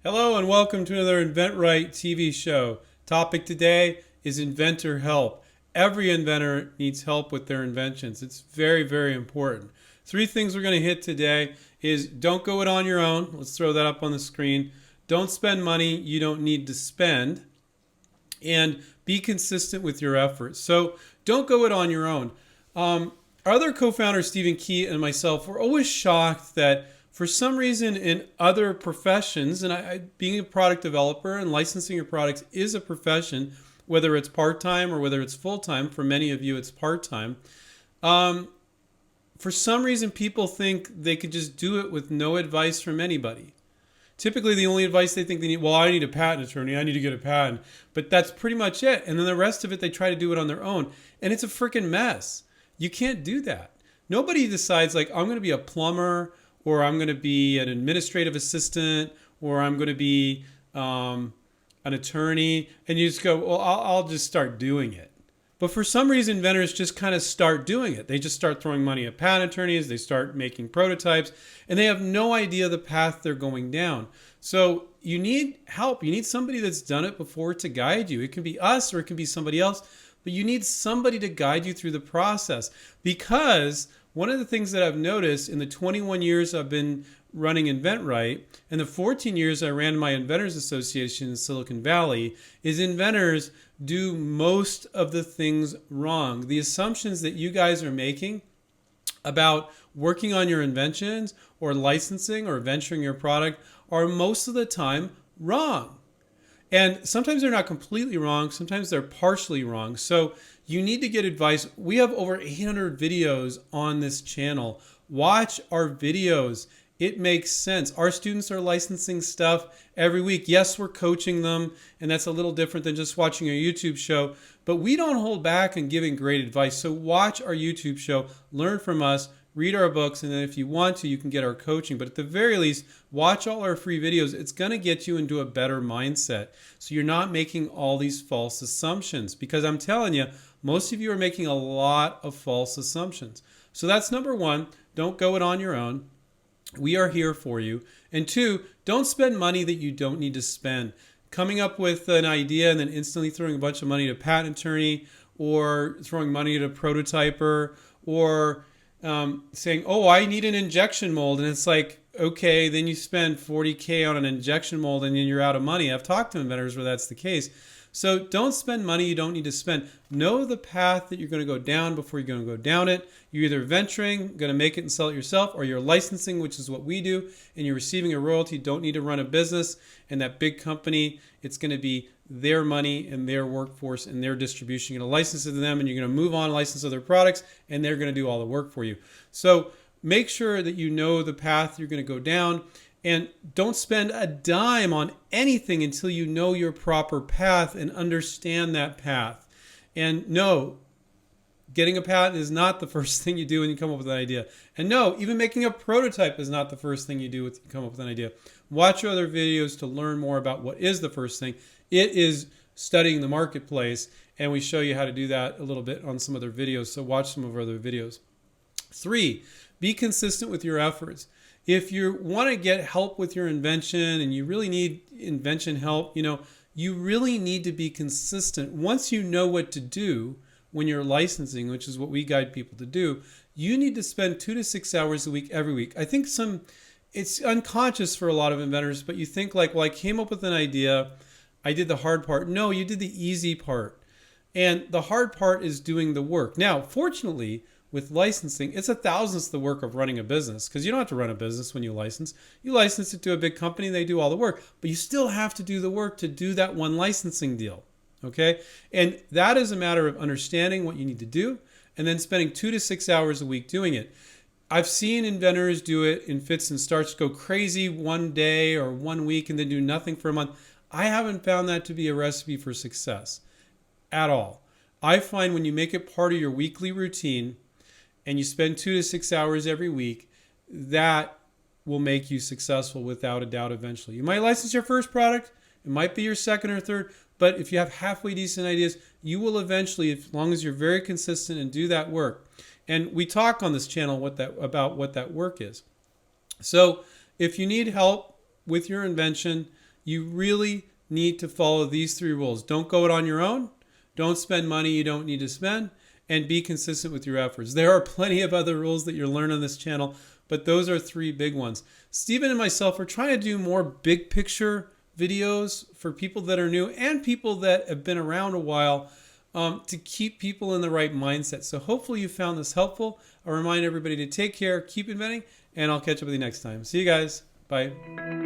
Hello and welcome to another InventRight TV show. Topic today is Inventor Help. Every inventor needs help with their inventions. It's very, very important. Three things we're going to hit today is don't go it on your own. Let's throw that up on the screen. Don't spend money you don't need to spend. And be consistent with your efforts. So don't go it on your own. Our other co-founder, Stephen Key, and myself were always shocked that for some reason in other professions, and being a product developer and licensing your products is a profession, whether it's part-time or whether it's full-time. For many of you, it's part-time. For some reason, people think they could just do it with no advice from anybody. Typically, the only advice they think they need, well, I need a patent attorney, I need to get a patent. But that's pretty much it. And then the rest of it, they try to do it on their own. And it's a freaking mess. You can't do that. Nobody decides, like, I'm going to be a plumber, or I'm going to be an administrative assistant, or I'm going to be an attorney. And you just go, well, I'll just start doing it. But for some reason, inventors just kind of start doing it. They just start throwing money at patent attorneys. They start making prototypes, and they have no idea the path they're going down. So you need help. You need somebody that's done it before to guide you. It can be us or it can be somebody else, but you need somebody to guide you through the process. Because one of the things that I've noticed in the 21 years I've been running InventRight and the 14 years I ran my Inventors Association in Silicon Valley is inventors do most of the things wrong. The assumptions that you guys are making about working on your inventions or licensing or venturing your product are most of the time wrong. And sometimes they're not completely wrong. Sometimes they're partially wrong. So you need to get advice. We have over 800 videos on this channel. Watch our videos. It makes sense. Our students are licensing stuff every week. Yes, we're coaching them, and that's a little different than just watching a YouTube show, but we don't hold back in giving great advice. So watch our YouTube show, learn from us, read our books, and then if you want to, you can get our coaching. But at the very least, watch all our free videos. It's going to get you into a better mindset. So you're not making all these false assumptions, because I'm telling you, most of you are making a lot of false assumptions. So that's number one. Don't go it on your own. We are here for you. And two, don't spend money that you don't need to spend. Coming up with an idea and then instantly throwing a bunch of money to a patent attorney, or throwing money at a prototyper, or saying, oh, I need an injection mold. And it's like, okay, then you spend $40K on an injection mold and then you're out of money. I've talked to inventors where that's the case. So don't spend money you don't need to spend. Know the path that you're going to go down before you're going to go down it. You're either venturing, going to make it and sell it yourself, or you're licensing, which is what we do, and you're receiving a royalty. Don't need to run a business. And that big company, it's going to be their money and their workforce and their distribution. You're going to license it to them, and you're going to move on, license other products, and they're going to do all the work for you. So make sure that you know the path you're going to go down. And don't spend a dime on anything until you know your proper path and understand that path. And no, getting a patent is not the first thing you do when you come up with an idea. And no, even making a prototype is not the first thing you do when you come up with an idea. Watch other videos to learn more about what is the first thing. It is studying the marketplace, and we show you how to do that a little bit on some other videos. So watch some of our other videos. 3, be consistent with your efforts. If you want to get help with your invention and you really need invention help, you really need to be consistent. Once you know what to do when you're licensing, which is what we guide people to do, you need to spend 2 to 6 hours a week every week. I think it's unconscious for a lot of inventors, but you think like, well, I came up with an idea, I did the hard part. No, you did the easy part. And the hard part is doing the work. Now, fortunately, with licensing, it's 1,000th the work of running a business, because you don't have to run a business when you license. You license it to a big company, they do all the work, but you still have to do the work to do that one licensing deal, okay? And that is a matter of understanding what you need to do and then spending 2 to 6 hours a week doing it. I've seen inventors do it in fits and starts, go crazy one day or 1 week and then do nothing for a month. I haven't found that to be a recipe for success at all. I find when you make it part of your weekly routine, and you spend 2 to 6 hours every week, that will make you successful without a doubt eventually. You might license your first product, it might be your second or third, but if you have halfway decent ideas, you will eventually, as long as you're very consistent and do that work. And we talk on this channel about what that work is. So if you need help with your invention, You really need to follow these 3 rules. Don't go it on your own. Don't spend money you don't need to spend. And be consistent with your efforts. There are plenty of other rules that you'll learn on this channel, but those are 3 big ones. Stephen and myself are trying to do more big picture videos for people that are new and people that have been around a while, to keep people in the right mindset. So hopefully you found this helpful. I'll remind everybody to take care, keep inventing, and I'll catch up with you next time. See you guys. Bye.